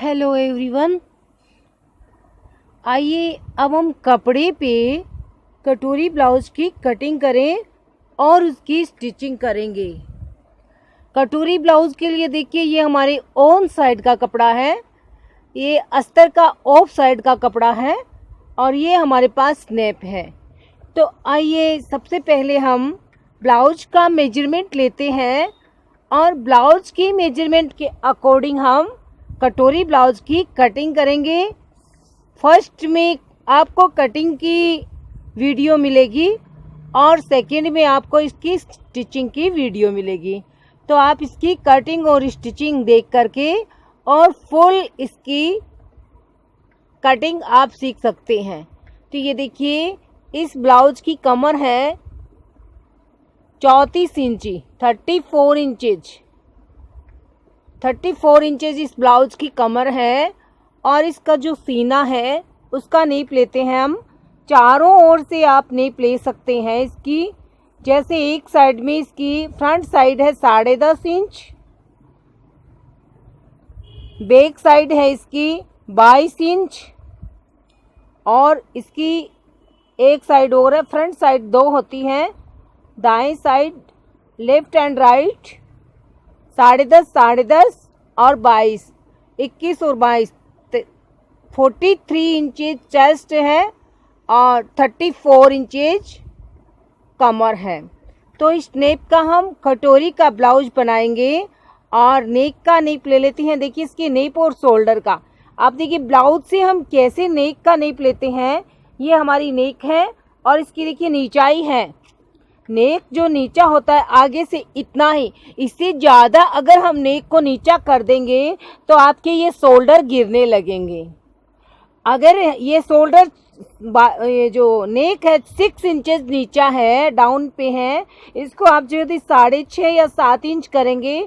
Hello everyone. आइए अब हम कपड़े पे कटोरी ब्लाउज की कटिंग करें और उसकी स्टिचिंग करेंगे। कटोरी ब्लाउज के लिए देखिए, ये हमारे ऑन साइड का कपड़ा है, ये अस्तर का ऑफ साइड का कपड़ा है और ये हमारे पास नेप है। तो आइए सबसे पहले हम ब्लाउज का मेजरमेंट लेते हैं और ब्लाउज की मेजरमेंट के अकॉर्डिंग हम कटोरी ब्लाउज की कटिंग करेंगे। फर्स्ट में आपको कटिंग की वीडियो मिलेगी और सेकंड में आपको इसकी स्टिचिंग की वीडियो मिलेगी। तो आप इसकी कटिंग और स्टिचिंग देख करके और फुल इसकी कटिंग आप सीख सकते हैं। तो ये देखिए, इस ब्लाउज की कमर है 34 इंची, 34 इंचेज 34 इंचेज इस ब्लाउज की कमर है। और इसका जो सीना है उसका नेप लेते हैं हम। चारों ओर से आप नेप ले सकते हैं इसकी। जैसे एक साइड में इसकी फ्रंट साइड है 10.5 इंच, बैक साइड है इसकी 22 इंच और इसकी एक साइड और है, फ्रंट साइड 2 होती हैं, दाएं साइड लेफ्ट एंड राइट 10.5 और 22, 21 और 22, 43 इंचेज चेस्ट है और 34 इंचेज कमर है। तो इस नेक का हम कटोरी का ब्लाउज बनाएंगे और नेक का नेप ले लेते हैं। देखिए इसकी नेप और शोल्डर का, आप देखिए ब्लाउज से हम कैसे नेक का नेप लेते हैं। ये हमारी नेक है और इसकी देखिए नीचाई है। नेक जो नीचा होता है आगे से इतना ही, इससे ज़्यादा अगर हम नेक को नीचा कर देंगे तो आपके ये शोल्डर गिरने लगेंगे। अगर ये शोल्डर, ये जो नेक है 6 इंचेस नीचा है, डाउन पे है, इसको आप जो यदि 6.5 या 7 इंच करेंगे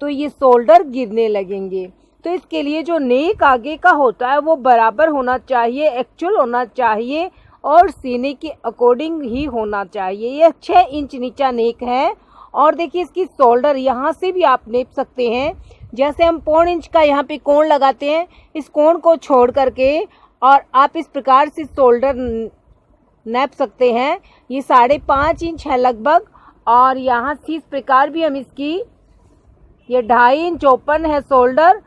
तो ये शोल्डर गिरने लगेंगे। तो इसके लिए जो नेक आगे का होता है वो बराबर होना चाहिए, एक्चुअल होना चाहिए और सीने के अकॉर्डिंग ही होना चाहिए। ये 6 इंच नीचा नेक है। और देखिए इसकी शोल्डर यहाँ से भी आप नेप सकते हैं। जैसे हम 1.25 इंच का यहाँ पे कोण लगाते हैं, इस कोण को छोड़ करके और आप इस प्रकार से शोल्डर नैप सकते हैं। ये 5.5 इंच है लगभग। और यहाँ से इस प्रकार भी हम इसकी, ये 2.5 इंच ओपन है शोल्डर,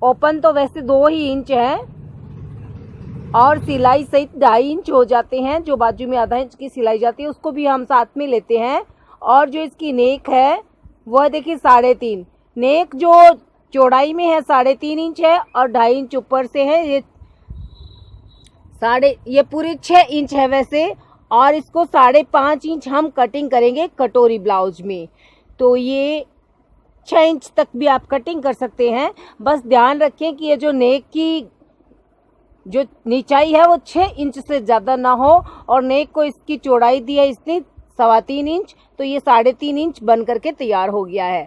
ओपन तो वैसे 2 ही इंच है और सिलाई सहित 2.5 इंच हो जाते हैं। जो बाजू में आधा इंच की सिलाई जाती है उसको भी हम साथ में लेते हैं। और जो इसकी नेक है वह देखिए 3.5, नेक जो चौड़ाई में है 3.5 इंच है और 2.5 इंच ऊपर से है। ये पूरे 6 इंच है वैसे। और इसको 5.5 इंच हम कटिंग करेंगे कटोरी ब्लाउज में। तो ये 6 इंच तक भी आप कटिंग कर सकते हैं। बस ध्यान रखें कि ये जो नेक की जो नीचाई है वो 6 इंच से ज़्यादा ना हो। और नेक को इसकी चौड़ाई दी है इसने 3.25 इंच, तो ये 3.5 इंच बन करके तैयार हो गया है।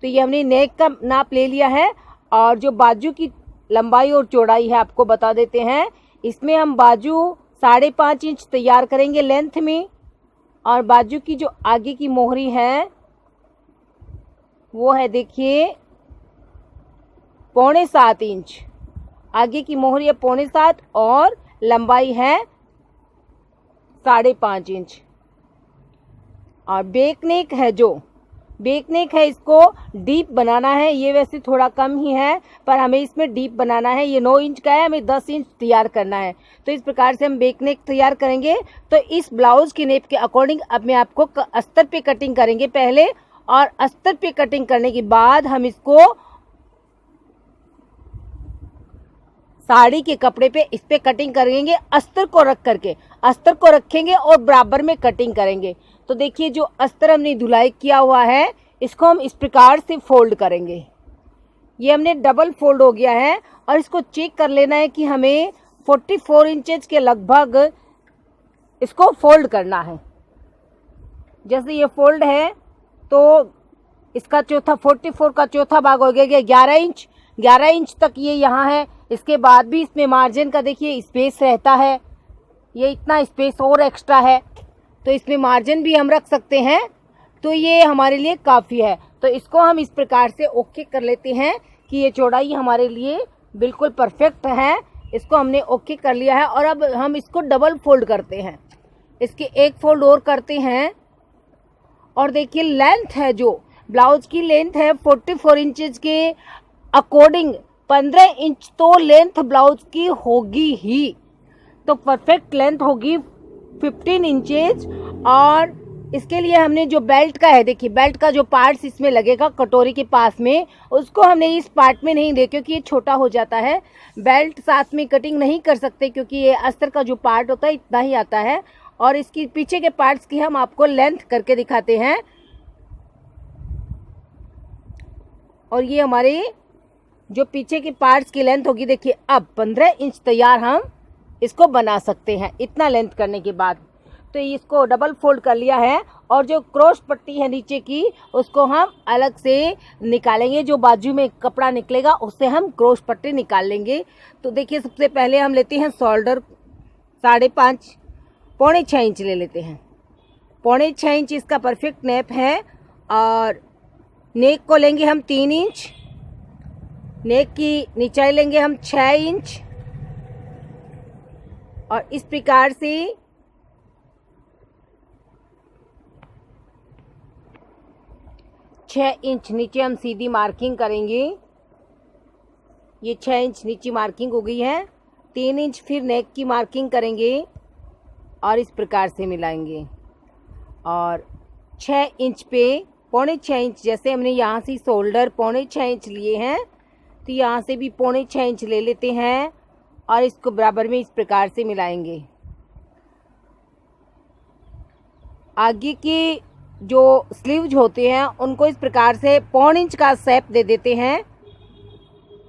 तो ये हमने नेक का नाप ले लिया है। और जो बाजू की लंबाई और चौड़ाई है आपको बता देते हैं। इसमें हम बाजू 5.5 इंच तैयार करेंगे लेंथ में। और बाजू की जो आगे की मोहरी है वो है देखिए 6.25 इंच, आगे की मोहरी है 6.25 और लंबाई है 5.5 इंच। और बेक नेक है, जो बेक नेक है इसको डीप बनाना है। ये वैसे थोड़ा कम ही है पर हमें इसमें डीप बनाना है। ये 9 इंच का है, हमें 10 इंच तैयार करना है। तो इस प्रकार से हम बेक नेक तैयार करेंगे। तो इस ब्लाउज की नेप के अकॉर्डिंग अब मैं आपको अस्तर पे कटिंग करेंगे पहले, और अस्तर पे कटिंग करने के बाद हम इसको साड़ी के कपड़े पे इस पे कटिंग करेंगे। अस्तर को रख करके, अस्तर को रखेंगे और बराबर में कटिंग करेंगे। तो देखिए जो अस्तर हमने धुलाई किया हुआ है इसको हम इस प्रकार से फोल्ड करेंगे। ये हमने डबल फोल्ड हो गया है और इसको चेक कर लेना है कि हमें 44 इंचेस के लगभग इसको फोल्ड करना है। जैसे ये फोल्ड है तो इसका चौथा, 44 का चौथा भाग हो गया 11 इंच। 11 इंच तक ये यहाँ है। इसके बाद भी इसमें मार्जिन का देखिए स्पेस रहता है, ये इतना स्पेस और एक्स्ट्रा है तो इसमें मार्जिन भी हम रख सकते हैं। तो ये हमारे लिए काफ़ी है। तो इसको हम इस प्रकार से ओके कर लेते हैं कि ये चौड़ाई हमारे लिए बिल्कुल परफेक्ट है। इसको हमने ओके कर लिया है और अब हम इसको डबल फोल्ड करते हैं। इसके एक फोल्ड और करते हैं और देखिए लेंथ है, जो ब्लाउज की लेंथ है 44 इंचेस के अकॉर्डिंग 15 इंच तो लेंथ ब्लाउज की होगी ही, तो परफेक्ट लेंथ होगी 15 इंचेज। और इसके लिए हमने जो बेल्ट का है, देखिए बेल्ट का जो पार्ट्स इसमें लगेगा कटोरी के पास में, उसको हमने इस पार्ट में नहीं दे, क्योंकि ये छोटा हो जाता है। बेल्ट साथ में कटिंग नहीं कर सकते क्योंकि ये अस्तर का जो पार्ट होता है इतना ही आता है। और इसकी पीछे के पार्ट्स की हम आपको लेंथ करके दिखाते हैं। और ये हमारे जो पीछे के पार्ट्स की लेंथ होगी, देखिए अब 15 इंच तैयार हम इसको बना सकते हैं इतना लेंथ करने के बाद। तो इसको डबल फोल्ड कर लिया है और जो क्रॉस पट्टी है नीचे की उसको हम अलग से निकालेंगे। जो बाजू में कपड़ा निकलेगा उससे हम क्रॉस पट्टी निकाल लेंगे। तो देखिए सबसे पहले हम लेते हैं शोल्डर 5.5 पौने 6 इंच ले लेते हैं। पौने 6 इंच इसका परफेक्ट नेप है। और नेक को लेंगे हम 3 इंच, नेक की नीचाई लेंगे हम 6 इंच और इस प्रकार से 6 इंच नीचे हम सीधी मार्किंग करेंगे। ये 6 इंच नीचे मार्किंग हो गई है। 3 इंच फिर नेक की मार्किंग करेंगे और इस प्रकार से मिलाएंगे। और 6 इंच पे पौने 6 इंच, जैसे हमने यहाँ से शोल्डर पौने 6 इंच लिए हैं तो यहाँ से भी पौने 6 इंच ले लेते हैं और इसको बराबर में इस प्रकार से मिलाएंगे। आगे के जो स्लीव्स होते हैं उनको इस प्रकार से पौन इंच का शेप दे देते हैं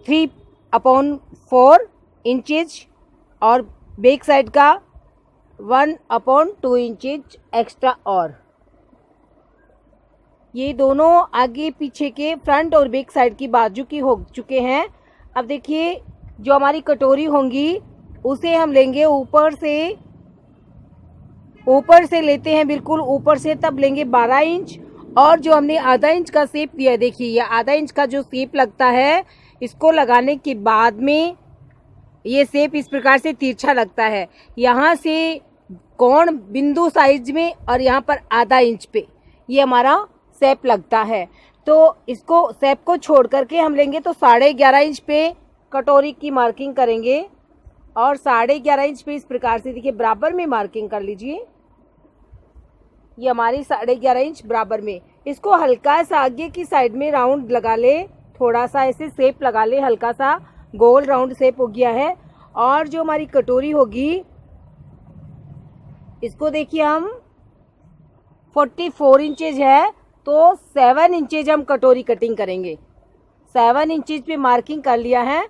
3/4 इंचेज और बैक साइड का 1/2 इंचेज एक्स्ट्रा। और ये दोनों आगे पीछे के फ्रंट और बैक साइड की बाजू की हो चुके हैं। अब देखिए जो हमारी कटोरी होंगी उसे हम लेंगे ऊपर से लेते हैं, बिल्कुल ऊपर से, तब लेंगे 12 इंच। और जो हमने आधा इंच का शेप दिया है, देखिए ये आधा इंच का जो शेप लगता है, इसको लगाने के बाद में ये शेप इस प्रकार से तिरछा लगता है। यहाँ से कोण बिंदु साइज में और यहाँ पर आधा इंच पे ये हमारा शेप लगता है। तो इसको शेप को छोड़ करके हम लेंगे तो 11.5 इंच पे कटोरी की मार्किंग करेंगे और 11.5 इंच पे इस प्रकार से देखिए बराबर में मार्किंग कर लीजिए। ये हमारी 11.5 इंच बराबर में। इसको हल्का सा आगे की साइड में राउंड लगा ले, थोड़ा सा ऐसे शेप लगा ले, हल्का सा गोल राउंड शेप हो गया है। और जो हमारी कटोरी होगी इसको देखिए हम 44 इंचेज है तो 7 इंचेज हम कटोरी कटिंग करेंगे। 7 इंचेज पे मार्किंग कर लिया है।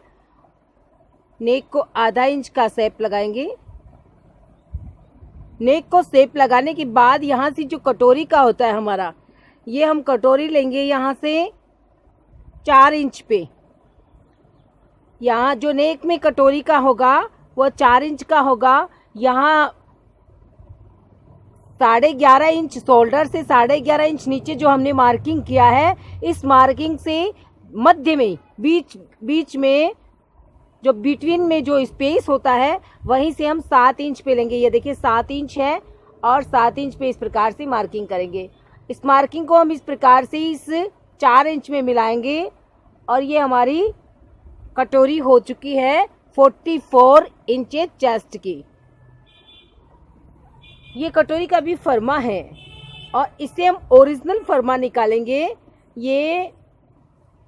नेक को आधा इंच का शेप लगाएंगे। नेक को शेप लगाने के बाद यहाँ से जो कटोरी का होता है हमारा, ये हम कटोरी लेंगे यहाँ से 4 इंच पे। यहाँ जो नेक में कटोरी का होगा वो 4 इंच का होगा। यहाँ 11.5 इंच शोल्डर से 11.5 इंच नीचे जो हमने मार्किंग किया है, इस मार्किंग से मध्य में बीच में जो बिटवीन में जो स्पेस होता है वहीं से हम 7 इंच पे लेंगे। ये देखिए 7 इंच है और 7 इंच पे इस प्रकार से मार्किंग करेंगे। इस मार्किंग को हम इस प्रकार से इस 4 इंच में मिलाएंगे और ये हमारी कटोरी हो चुकी है 44 इंचेस चेस्ट की। ये कटोरी का भी फर्मा है और इससे हम ओरिजिनल फर्मा निकालेंगे। ये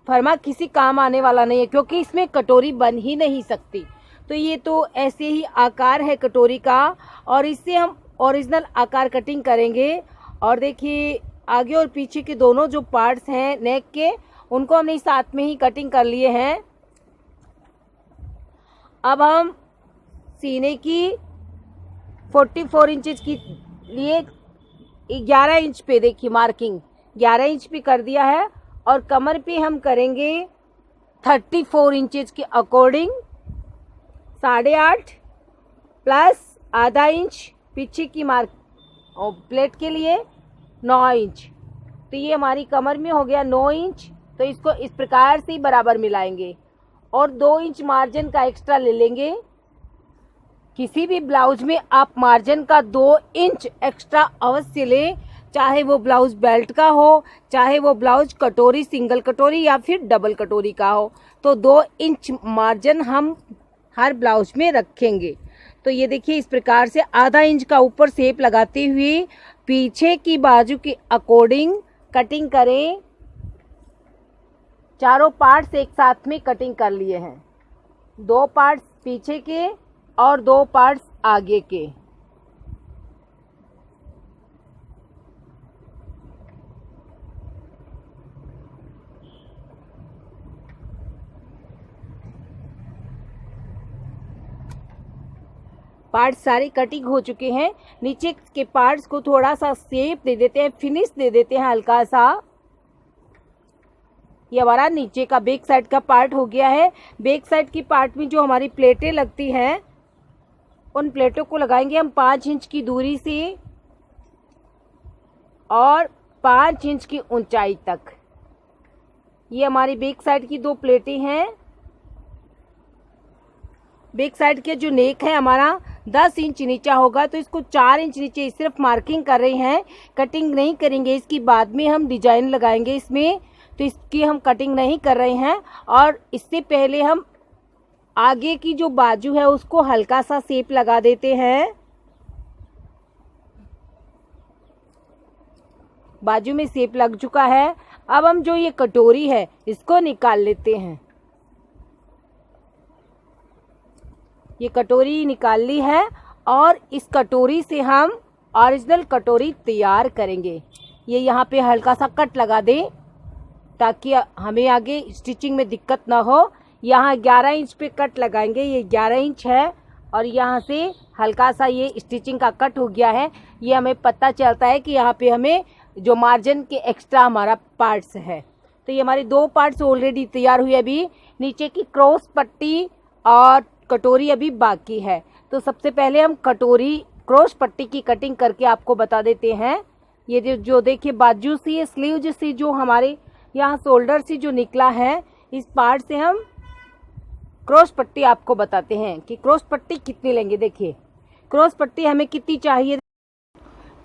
फर्मा किसी काम आने वाला नहीं है क्योंकि इसमें कटोरी बन ही नहीं सकती। तो ये तो ऐसे ही आकार है कटोरी का और इससे हम ओरिजिनल आकार कटिंग करेंगे। और देखिए आगे और पीछे के दोनों जो पार्ट्स हैं नेक के, उनको हमने साथ में ही कटिंग कर लिए हैं। अब हम सीने की 44 इंचेस की लिए 11 इंच पे देखिए मार्किंग 11 इंच पे कर दिया है और कमर पे हम करेंगे 34 इंचेस के अकॉर्डिंग 8.5 प्लस आधा इंच पीछे की मार्क और प्लेट के लिए 9 इंच। तो ये हमारी कमर में हो गया 9 इंच तो इसको इस प्रकार से बराबर मिलाएंगे और 2 इंच मार्जिन का एक्स्ट्रा ले लेंगे। किसी भी ब्लाउज में आप मार्जिन का 2 इंच एक्स्ट्रा अवश्य लें, चाहे वो ब्लाउज बेल्ट का हो, चाहे वो ब्लाउज कटोरी, सिंगल कटोरी या फिर डबल कटोरी का हो, तो 2 इंच मार्जिन हम हर ब्लाउज में रखेंगे। तो ये देखिए इस प्रकार से आधा इंच का ऊपर शेप लगाते हुए पीछे की बाजू के अकॉर्डिंग कटिंग करें। चारों पार्ट्स एक साथ में कटिंग कर लिए हैं, 2 पार्ट्स पीछे के और 2 पार्ट्स आगे के। पार्ट्स सारे कटिंग हो चुके हैं। नीचे के पार्ट्स को थोड़ा सा शेप दे देते हैं, फिनिश दे देते हैं हल्का सा। ये हमारा नीचे का बैक साइड का पार्ट हो गया है। बैक साइड की पार्ट में जो हमारी प्लेटें लगती हैं, उन प्लेटों को लगाएंगे हम 5 इंच की दूरी से और 5 इंच की ऊंचाई तक। ये हमारी बैक साइड की 2 प्लेटें हैं। बैक साइड के जो नेक है हमारा 10 इंच नीचा होगा, तो इसको 4 इंच नीचे सिर्फ मार्किंग कर रहे हैं, कटिंग नहीं करेंगे। इसकी बाद में हम डिजाइन लगाएंगे इसमें, तो इसकी हम कटिंग नहीं कर रहे हैं। और इससे पहले हम आगे की जो बाजू है उसको हल्का सा शेप लगा देते हैं। बाजू में शेप लग चुका है। अब हम जो ये कटोरी है इसको निकाल लेते हैं। ये कटोरी निकाल ली है और इस कटोरी से हम ओरिजिनल कटोरी तैयार करेंगे। ये यहाँ पे हल्का सा कट लगा दें ताकि हमें आगे स्टिचिंग में दिक्कत ना हो। यहाँ 11 इंच पे कट लगाएंगे, ये 11 इंच है और यहाँ से हल्का सा ये स्टिचिंग का कट हो गया है। ये हमें पता चलता है कि यहाँ पे हमें जो मार्जिन के एक्स्ट्रा हमारा पार्ट्स है। तो ये हमारे 2 पार्ट्स ऑलरेडी तैयार हुए। अभी नीचे की क्रॉस पट्टी और कटोरी अभी बाकी है। तो सबसे पहले हम कटोरी क्रॉस पट्टी की कटिंग करके आपको बता देते हैं। ये जो देखिए बाजू से स्लीव से जो हमारे यहाँ शोल्डर से जो निकला है, इस पार्ट से हम क्रॉस पट्टी आपको बताते हैं कि क्रॉस पट्टी कितनी लेंगे। देखिए क्रॉस पट्टी हमें कितनी चाहिए।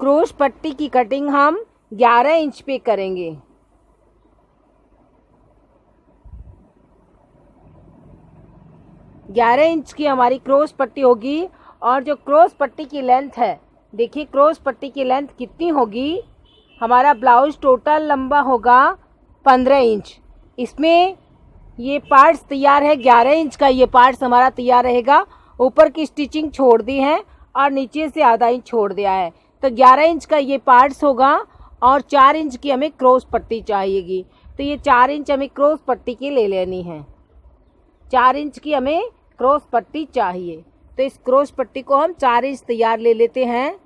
क्रॉस पट्टी की कटिंग हम 11 इंच पे करेंगे। 11 इंच की हमारी क्रॉस पट्टी होगी। और जो क्रॉस पट्टी की लेंथ है, देखिए क्रॉस पट्टी की लेंथ कितनी होगी। हमारा ब्लाउज टोटल लंबा होगा 15 इंच। इसमें ये पार्ट्स तैयार है, 11 इंच का ये पार्ट्स हमारा तैयार रहेगा। ऊपर की स्टिचिंग छोड़ दी है और नीचे से आधा इंच छोड़ दिया है, तो 11 इंच का ये पार्ट्स होगा। और 4 इंच की हमें क्रॉस पट्टी चाहिएगी, तो ये 4 इंच हमें क्रॉस पट्टी की ले लेनी है। 4 इंच की हमें क्रॉस पट्टी चाहिए, तो इस क्रॉस पट्टी को हम 4 इंच तैयार ले लेते हैं।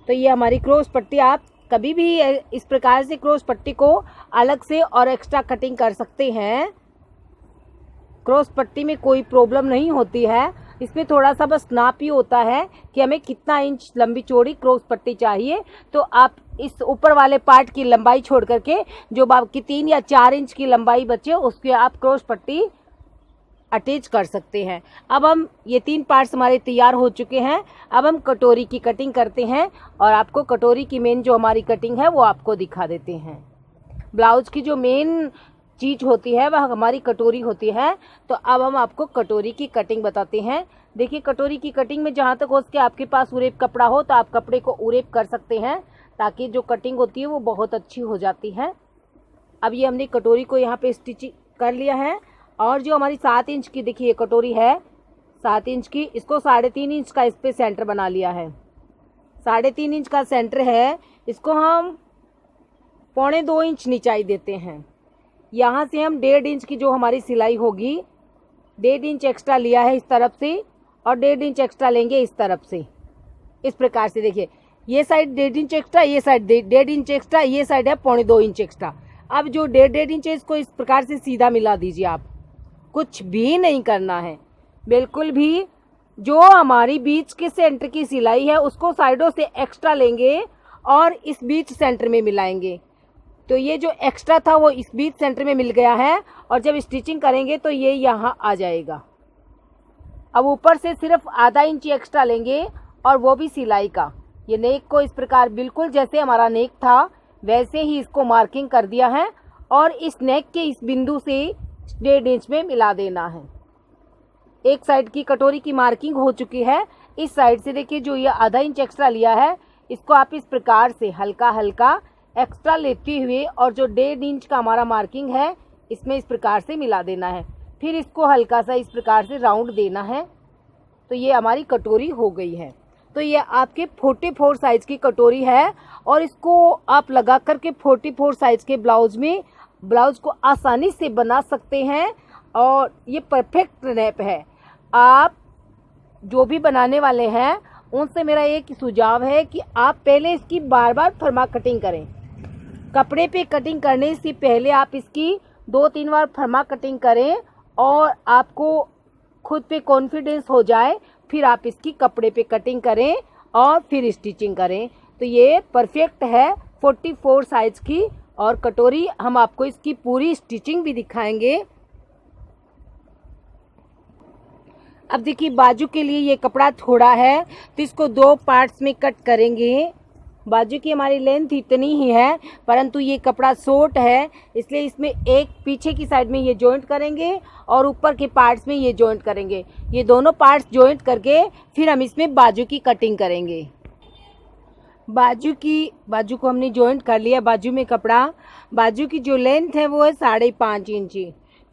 तो ये हमारी क्रॉस पट्टी, आप कभी भी इस प्रकार से क्रॉस पट्टी को अलग से और एक्स्ट्रा कटिंग कर सकते हैं। क्रॉस पट्टी में कोई प्रॉब्लम नहीं होती है। इसमें थोड़ा सा बस नाप ही होता है कि हमें कितना इंच लंबी चौड़ी क्रॉस पट्टी चाहिए। तो आप इस ऊपर वाले पार्ट की लंबाई छोड़ करके जो आपकी 3 या 4 इंच की लंबाई बचे उसकी आप क्रॉस पट्टी अटैच कर सकते हैं। अब हम ये 3 पार्ट्स हमारे तैयार हो चुके हैं। अब हम कटोरी की कटिंग करते हैं और आपको कटोरी की मेन जो हमारी कटिंग है वो आपको दिखा देते हैं। ब्लाउज की जो मेन चीज होती है वह हमारी कटोरी होती है। तो अब हम आपको कटोरी की कटिंग बताते हैं। देखिए कटोरी की कटिंग में जहाँ तक हो सके आपके पास उरेप कपड़ा हो तो आप कपड़े को उरेप कर सकते हैं, ताकि जो कटिंग होती है वो बहुत अच्छी हो जाती है। अब ये हमने कटोरी को यहाँ पे स्टिच कर लिया है। और जो हमारी 7 इंच की देखिए कटोरी है, 7 इंच की, इसको 3.5 इंच का इस पे सेंटर बना लिया है। 3.5 इंच का सेंटर है, इसको हम 1.25 इंच नीचाई देते हैं। यहाँ से हम 1.5 इंच की जो हमारी सिलाई होगी, 1.5 इंच एक्स्ट्रा लिया है इस तरफ से और 1.5 इंच एक्स्ट्रा लेंगे इस तरफ से। इस प्रकार से देखिए ये साइड 1.5 इंच एक्स्ट्रा, ये साइड 1.5 इंच एक्स्ट्रा, ये साइड है 2.25 इंच एक्स्ट्रा। अब जो 1.5 इंच है इसको इस प्रकार से सीधा मिला दीजिए। आप कुछ भी नहीं करना है, बिल्कुल भी जो हमारी बीच के सेंटर की सिलाई है उसको साइडों से एक्स्ट्रा लेंगे और इस बीच सेंटर में मिलाएंगे। तो ये जो एक्स्ट्रा था वो इस बीच सेंटर में मिल गया है और जब स्टिचिंग करेंगे तो ये यहाँ आ जाएगा। अब ऊपर से सिर्फ आधा इंच एक्स्ट्रा लेंगे और वो भी सिलाई का। ये नेक को इस प्रकार बिल्कुल जैसे हमारा नेक था वैसे ही इसको मार्किंग कर दिया है और इस नेक के इस बिंदु से 1.5 इंच में मिला देना है। एक साइड की कटोरी की मार्किंग हो चुकी है। इस साइड से देखिए जो ये आधा इंच एक्स्ट्रा लिया है इसको आप इस प्रकार से हल्का हल्का एक्स्ट्रा लेते हुए और जो 1.5 इंच का हमारा मार्किंग है इसमें इस प्रकार से मिला देना है। फिर इसको हल्का सा इस प्रकार से राउंड देना है। तो ये हमारी कटोरी हो गई है। तो ये आपके 44 साइज की कटोरी है और इसको आप लगा करके 44 साइज के ब्लाउज को आसानी से बना सकते हैं और ये परफेक्ट रैप है। आप जो भी बनाने वाले हैं उनसे मेरा एक सुझाव है कि आप पहले इसकी बार बार फर्मा कटिंग करें। कपड़े पे कटिंग करने से पहले आप इसकी 2-3 बार फर्मा कटिंग करें और आपको खुद पे कॉन्फिडेंस हो जाए, फिर आप इसकी कपड़े पे कटिंग करें और फिर स्टिचिंग करें। तो ये परफेक्ट है 44 साइज की और कटोरी। हम आपको इसकी पूरी स्टिचिंग भी दिखाएंगे। अब देखिए बाजू के लिए ये कपड़ा थोड़ा है तो इसको 2 पार्ट्स में कट करेंगे। बाजू की हमारी लेंथ इतनी ही है परंतु ये कपड़ा शॉर्ट है इसलिए इसमें एक पीछे की साइड में ये जॉइंट करेंगे और ऊपर के पार्ट्स में ये जॉइंट करेंगे। ये दोनों पार्ट्स जॉइंट करके फिर हम इसमें बाजू की कटिंग करेंगे। बाजू को हमने जॉइंट कर लिया। बाजू में कपड़ा, बाजू की जो लेंथ है वो है 5.5 इंच।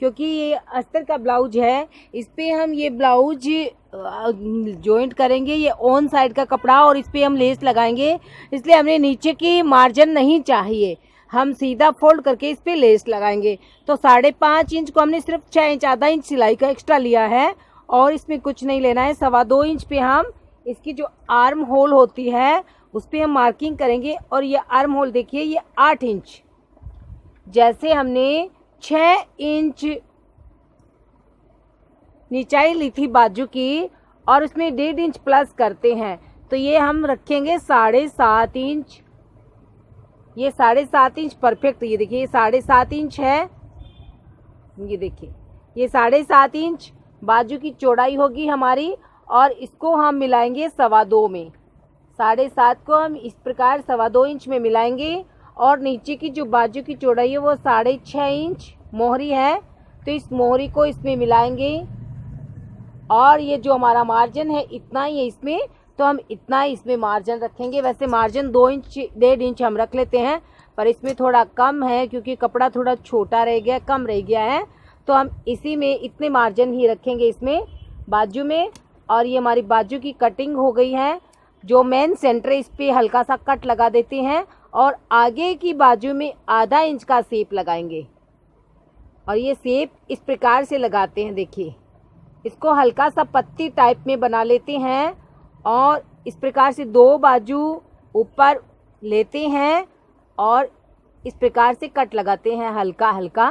क्योंकि ये अस्तर का ब्लाउज है इस पे हम ये ब्लाउज जॉइंट करेंगे। ये ऑन साइड का कपड़ा और इस पे हम लेस लगाएंगे इसलिए हमने नीचे की मार्जिन नहीं चाहिए, हम सीधा फोल्ड करके इस पे लेस लगाएंगे। तो 5.5 इंच को हमने सिर्फ 6 इंच आधा इंच सिलाई का एक्स्ट्रा लिया है और इसमें कुछ नहीं लेना है। 2.25 इंच पे हम इसकी जो आर्म होल होती है उस पे हम मार्किंग करेंगे और ये आर्म होल देखिए ये 8 इंच। जैसे हमने 6 इंच निचाई ली थी बाजू की और उसमें 1.5 इंच प्लस करते हैं तो ये हम रखेंगे 7.5 इंच। ये 7.5 इंच परफेक्ट। ये देखिए ये 7.5 इंच है। ये देखिए ये 7.5 इंच बाजू की चौड़ाई होगी हमारी और इसको हम मिलाएंगे 2.25 में। 7.5 को हम इस प्रकार 2.25 इंच में मिलाएंगे और नीचे की जो बाजू की चौड़ाई है वो 6.5 इंच मोहरी है तो इस मोहरी को इसमें मिलाएंगे और ये जो हमारा मार्जिन है इतना ही है इसमें तो हम इतना ही इसमें मार्जिन रखेंगे। वैसे मार्जिन 2 इंच 1.5 इंच हम रख लेते हैं पर इसमें थोड़ा कम है क्योंकि कपड़ा थोड़ा छोटा रह गया, कम रह गया है तो हम इसी में इतने मार्जिन ही रखेंगे इसमें बाजू में। और ये हमारी बाजू की कटिंग हो गई है। जो मेन सेंटर है इस पे हल्का सा कट लगा देते हैं और आगे की बाजू में आधा इंच का शेप लगाएंगे और ये शेप इस प्रकार से लगाते हैं। देखिए इसको हल्का सा पत्ती टाइप में बना लेते हैं और इस प्रकार से 2 बाजू ऊपर लेते हैं और इस प्रकार से कट लगाते हैं हल्का हल्का।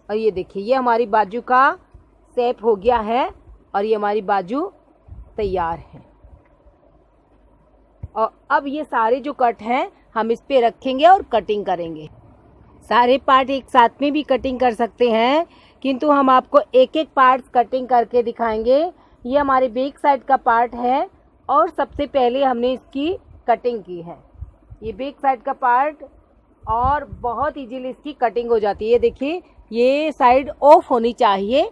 और ये देखिए ये हमारी बाजू का शेप हो गया है और ये हमारी बाजू तैयार है। और अब ये सारे जो कट हैं हम इस पे रखेंगे और कटिंग करेंगे। सारे पार्ट एक साथ में भी कटिंग कर सकते हैं किंतु हम आपको एक एक पार्ट कटिंग करके दिखाएंगे। ये हमारे बैक साइड का पार्ट है और सबसे पहले हमने इसकी कटिंग की है। ये बैक साइड का पार्ट और बहुत इजीली इसकी कटिंग हो जाती है। देखिए ये साइड ऑफ होनी चाहिए।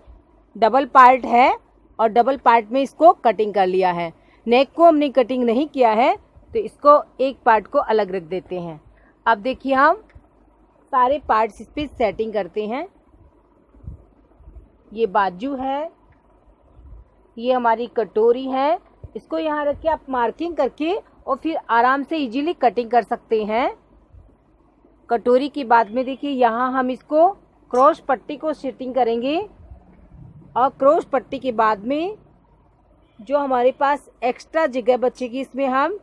डबल पार्ट है और डबल पार्ट में इसको कटिंग कर लिया है। नेक को हमने कटिंग नहीं किया है तो इसको एक पार्ट को अलग रख देते हैं। अब देखिए हम सारे पार्ट्स इस पे सेटिंग करते हैं। ये बाजू है, ये हमारी कटोरी है। इसको यहाँ रख के आप मार्किंग करके और फिर आराम से इजीली कटिंग कर सकते हैं। कटोरी के बाद में देखिए यहाँ हम इसको क्रॉस पट्टी को सेटिंग करेंगे और क्रॉस पट्टी के बाद में जो हमारे पास एक्स्ट्रा जगह बचेगी इसमें हम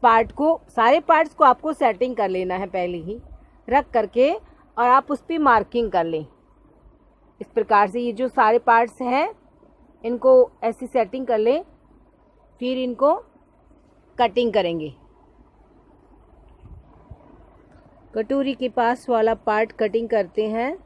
पार्ट को, सारे पार्ट्स को आपको सेटिंग कर लेना है पहले ही रख करके और आप उस पर मार्किंग कर लें। इस प्रकार से ये जो सारे पार्ट्स हैं इनको ऐसी सेटिंग कर लें, फिर इनको कटिंग करेंगे। कटोरी के पास वाला पार्ट कटिंग करते हैं।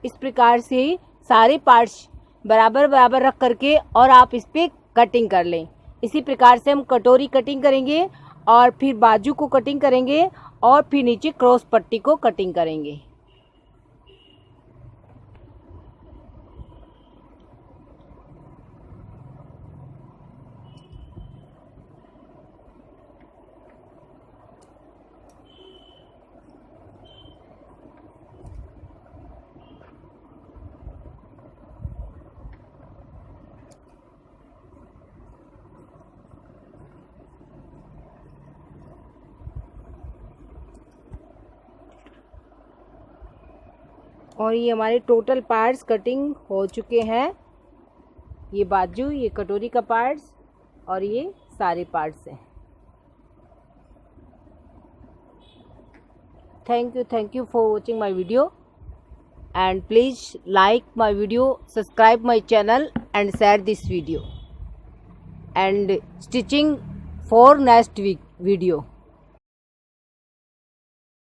इस प्रकार से सारे पार्ट्स बराबर बराबर रख करके और आप इस पे कटिंग कर लें। इसी प्रकार से हम कटोरी कटिंग करेंगे और फिर बाजू को कटिंग करेंगे और फिर नीचे क्रॉस पट्टी को कटिंग करेंगे। और ये हमारे टोटल पार्ट्स कटिंग हो चुके हैं। ये बाजू, ये कटोरी का पार्ट्स और ये सारे पार्ट्स हैं। Thank you for watching my video and please like my video, subscribe my channel and share this video and stitching for next week video.